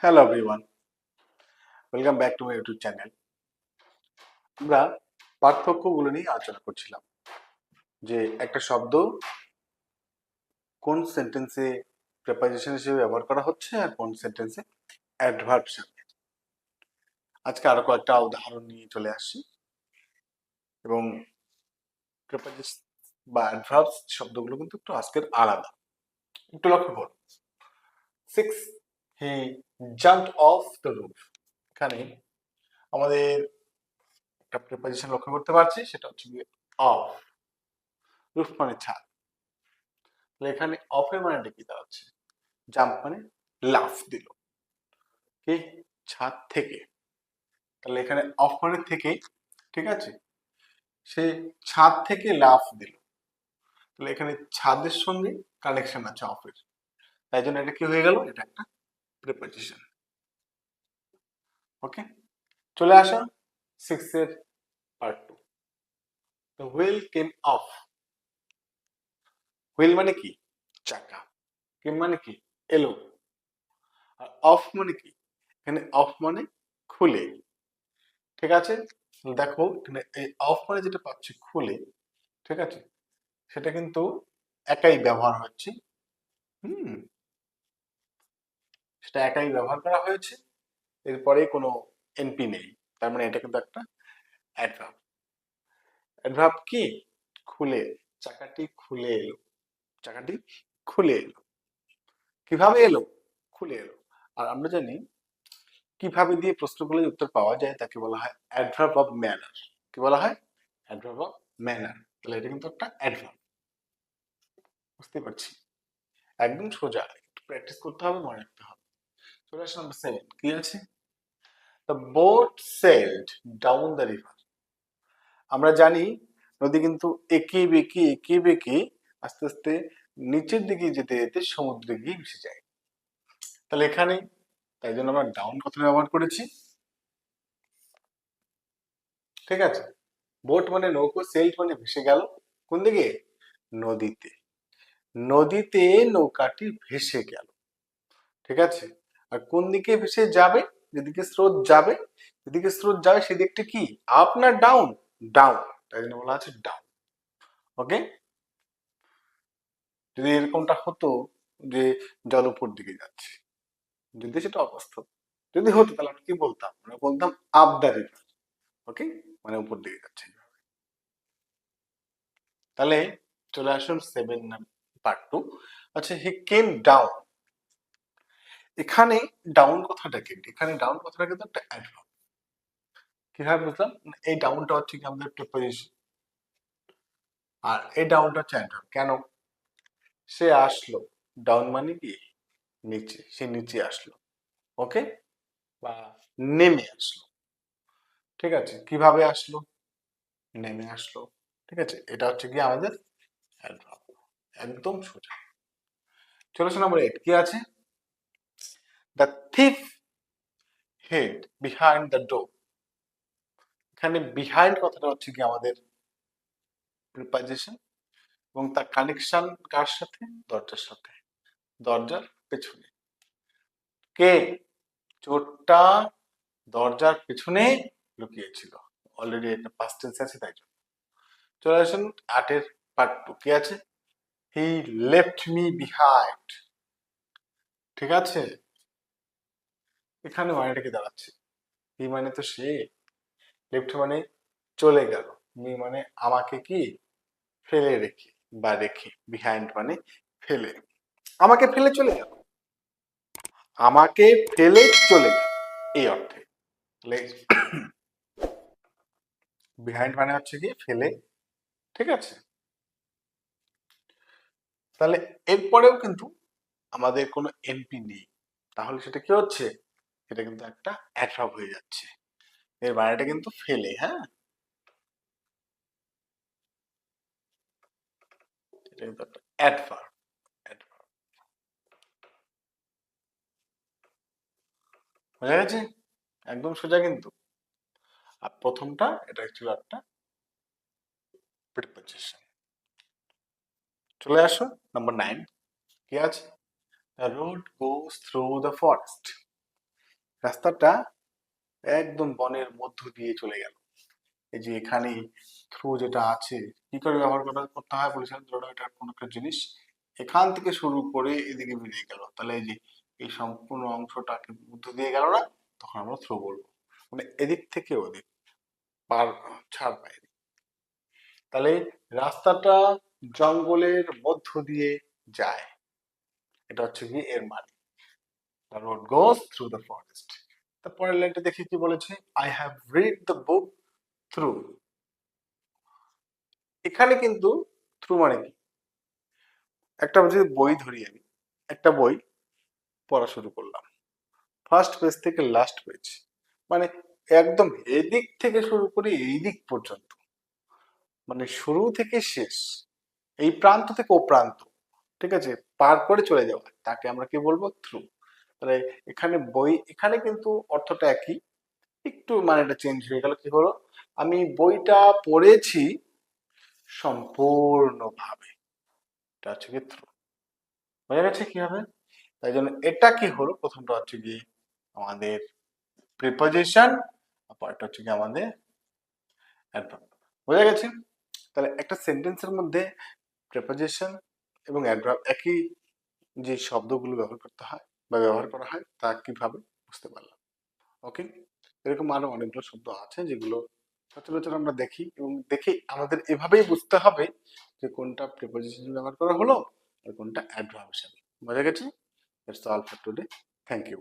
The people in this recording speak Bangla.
Hello everyone, welcome back to my YouTube channel. আমরা পার্থক্যগুলো নিয়ে আলোচনা করছিলাম যে একটা শব্দ কোন সেন্টেন্সে প্রেপোজিশন হিসেবে ব্যবহার করা হচ্ছে আর কোন সেন্টেন্সে অ্যাডভার্ব হিসেবে। আজকে আরো কয়েকটা উদাহরণ নিয়ে চলে আসছি এবং প্রেপোজিশন বা অ্যাডভার্ব শব্দগুলো কিন্তু একটু আজকের আলাদা। একটু লক্ষ্য করুন। 6 he jumped off the roof. এখানে আমাদের একটা প্রেপোজিশন লক্ষ্য করতে পারছি, সেটা হচ্ছে অফ। রুফ মানে ছাদ। এখানে অফের মানেটা কি দাঁড়াচ্ছে? জাম্প মানে লাফ দিল, কি ছাদ থেকে। তাহলে এখানে অফ মানে থেকে, ঠিক আছে, সে ছাদ থেকে লাফ দিল। তাহলে এখানে ছাদের সঙ্গে কানেকশন আছে অফের, তাই জন্য এটা কি হয়ে গেল? এটা একটা প্রিপোজিশন। ওকে, চলে আসা 6 এর part 2। The wheel came of. Wheel মানে কি? চাকা। কেম মানে কি? এলো। আর অফ মানে কি? এখানে অফ মানে খুলে। ঠিক আছে, দেখো এখানে এই অফ মানে যেটা পাচ্ছি খুলে, ঠিক আছে, সেটা কিন্তু একাই ব্যবহার হচ্ছে। হুম, সেটা একাই ব্যবহার করা হয়েছে, এরপরে কোনো এনপি নেই। তার মানে এটা কিন্তু একটা অ্যাডভার্ব। অ্যাডভার্ব কি? খুলে, চাকাটি খুলে এলো। চাকাটি খুলে এলো। কিভাবে এলো? খুলে এলো। আর আমরা জানি কিভাবে দিয়ে প্রশ্ন করলে উত্তর পাওয়া যায় তাকে বলা হয় অ্যাডভার্ব অফ ম্যানার। কি বলা হয়? Adverb of manner. তাহলে এটা কিন্তু একটা অ্যাডভার্ব। বুঝতে পারছি, একদম সোজা, একটু প্র্যাকটিস করতে হবে, মনে রাখতে হবে। চলে আসে নাম্বার 7, কি আছে? The boat sailed down the river. আমরা জানি নদী কিন্তু এঁকে বেঁকে আস্তে আস্তে নিচের দিকে যেতে যেতে সমুদ্রে গিয়ে ভেসে যায়। তাহলে এখানে তাই জন্য আমরা ডাউন কথাটা ব্যবহার করেছি। ঠিক আছে, বোট মানে নৌকো, সেলড মানে ভেসে গেল। কোন দিকে? নদীতে। নদীতে নৌকাটি ভেসে গেল। ঠিক আছে, আর কোন দিকে ভেসে যাবে? যেদিকে স্রোত যাবে, যেদিকে স্রোত যাবে সেদিকটা কি? আপ না ডাউন? ডাউন, তাই জন্য বলা আছে ডাউন। ওকে, যদি এরকমটা হতো যে জল উপর দিকে যাচ্ছে, যদি সেটা অবাস্তব যদি হতো, তাহলে আমরা কি বলতাম? আমরা বলতাম আপ দ্য রিভার। ওকে, মানে উপর দিকে যাচ্ছে। তাহলে চলে আসুন 7 পার্ট 2। আচ্ছা, হি কেম ডাউন। এখানে ডাউন কথাটা কি? এখানে ডাউন কথাটা কিন্তু একটা অ্যাডভার্ব। কিভাবে বুঝলাম? এই ডাউনটা হচ্ছে কি আমাদের প্রিপোজিশন, আর এই ডাউনটা হচ্ছে অ্যাডভার্ব। কেন? সে আসলো, ডাউন মানে কি? নিচে, সে নিচে আসলো। ওকে, বা নেমে আসলো। ঠিক আছে, কিভাবে আসলো? নেমে আসলো। ঠিক আছে, এটা হচ্ছে কি আমাদের অ্যাডভার্ব। একদম সোজা। চলে আসো নাম্বার 8, কি আছে? The thief hid behind the door. এখানে বিহাইন্ড কথাটা হচ্ছে কি আমাদের প্রিপোজিশন, এবং তার কানেকশন কার সাথে? দরজার সাথে, দরজার পেছনে। কে? চোরটা দরজার পেছনে লুকিয়েছিল। অলরেডি একটা পাস্ট টেন্স আছে, তাই জন্য। চলে আসুন 8 পার্ট 2, কি আছে? He left me behind. ঠিক আছে, এখানে মানেটা কি দাঁড়াচ্ছে? হি মানে তো সে, লেফট মানে চলে গেল, মি মানে আমাকে কি ফেলে রেখে বা রেখে, বিহাইন্ড মানে ফেলে। আমাকে ফেলে চলে গেল, আমাকে ফেলে চলে গেল, এই অর্থে। বিহাইন্ড মানে হচ্ছে কি ফেলে। ঠিক আছে, তাহলে এরপরেও কিন্তু আমাদের কোনো এনপি নেই, তাহলে সেটা কি হচ্ছে? এটা কিন্তু একটা অ্যাডভার্ব হয়ে যাচ্ছে। এর বানানটা কিন্তু ফেলে। হ্যাঁ, এটা কিন্তু একটা অ্যাডভার্ব। অ্যাডভার্ব, বোঝা গেছে? একদম সোজা কিন্তু। আর প্রথমটা এটা ছিল একটা প্রিপোজিশন। চলে আসো নাম্বার 9, কি আছে? The road goes through the forest. রাস্তাটা একদম বনের মধ্য দিয়ে চলে গেল। এই যে এখানে থ্রু যেটা আছে, কি করে ব্যবহার করতে হয় বলেছিলাম, ধরো এটা কোনো একটা জিনিস এখান থেকে শুরু করে এদিকে বেরিয়ে গেল, তাহলে এই যে এই সম্পূর্ণ অংশটাকে মধ্য দিয়ে গেল না, তখন আমরা থ্রু বলবো। মানে এদিক থেকে ওদিক পার ছাড় পায়নি। তাহলে রাস্তাটা জঙ্গলের মধ্য দিয়ে যায়, এটা হচ্ছে কি এর মানে। The road goes through the forest. তারপরের লাইনটা দেখি কি বলেছে, I have read the book through। এখানে কিন্তু থ্রু মানে কি, একটা যদি বই ধরি আমি, একটা বই পড়া শুরু করলাম ফার্স্ট পেজ থেকে লাস্ট পেজ, মানে একদম এদিক থেকে শুরু করে এই দিক পর্যন্ত, মানে শুরু থেকে শেষ, এই প্রান্ত থেকে ও প্রান্ত, ঠিক আছে, পার করে চলে যাওয়া, তাকে আমরা কি বলবো, থ্রু। তাহলে এখানে বই, এখানে কিন্তু অর্থটা একই, একটু মানেটা চেঞ্জ হয়ে গেল, কি হলো, আমি বইটা পড়েছি সম্পূর্ণভাবে, এটা হচ্ছে কি থ্রু। বোঝা গেছে কি হবে? তাই জন্য এটা কি হলো, প্রথমটা হচ্ছে কি আমাদের প্রিপোজিশন, আর পরেরটা হচ্ছে কি আমাদের অ্যাডভার্ব। বোঝা গেছে? তাহলে একটা সেন্টেন্সের মধ্যে প্রিপোজিশন এবং অ্যাডভার্ব একই যে শব্দগুলো ব্যবহার করতে হয় বা ব্যবহার করা হয় তা কিভাবে বুঝতে পারলাম। ওকে, এরকম আরো অনেকগুলো শব্দ আছে যেগুলো সচরাচর আমরা দেখি, এবং দেখে আমাদের এভাবেই বুঝতে হবে যে কোনটা প্রিপোজিশন ব্যবহার করা হলো আর কোনটা অ্যাডভার্ব হিসাবে। বোঝা গেছে? That's all for today. Thank you.